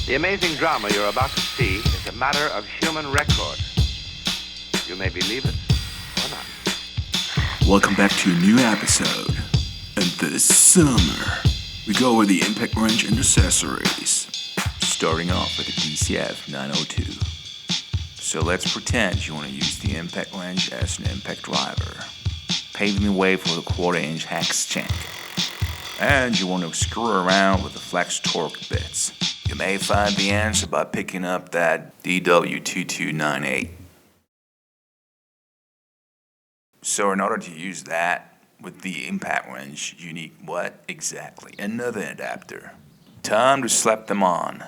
The amazing drama you're about to see is a matter of human record. You may believe it or not. Welcome back to a new episode. And this summer, we go over the impact wrench and accessories. Starting off with the DCF 902. So let's pretend you want to use the impact wrench as an impact driver, paving the way for the 1/4-inch hex shank. And you want to screw around with the flex torque bits. You may find the answer by picking up that DW2298. So in order to use that with the impact wrench, you need what exactly? Another adapter. Time to slap them on.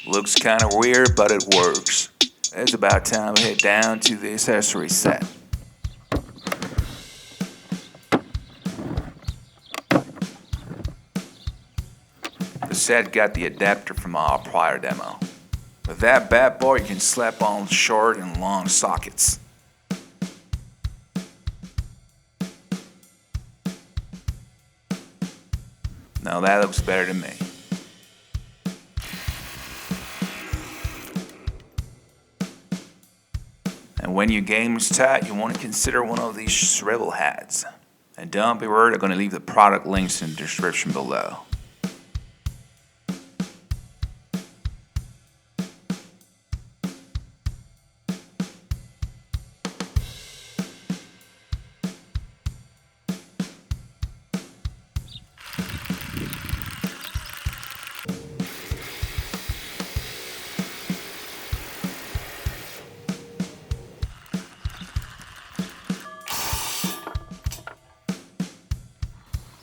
Looks kinda weird, but it works. It's about time to head down to the accessory set. The set got the adapter from our prior demo. With that bad boy, you can slap on short and long sockets. Now that looks better to me. And when your game is tight, you want to consider one of these swivel heads. And don't be worried, I'm going to leave the product links in the description below.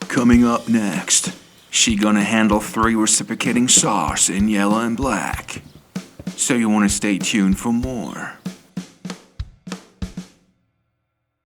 Coming up next, she gonna handle 3 reciprocating saws in yellow and black. So you wanna stay tuned for more.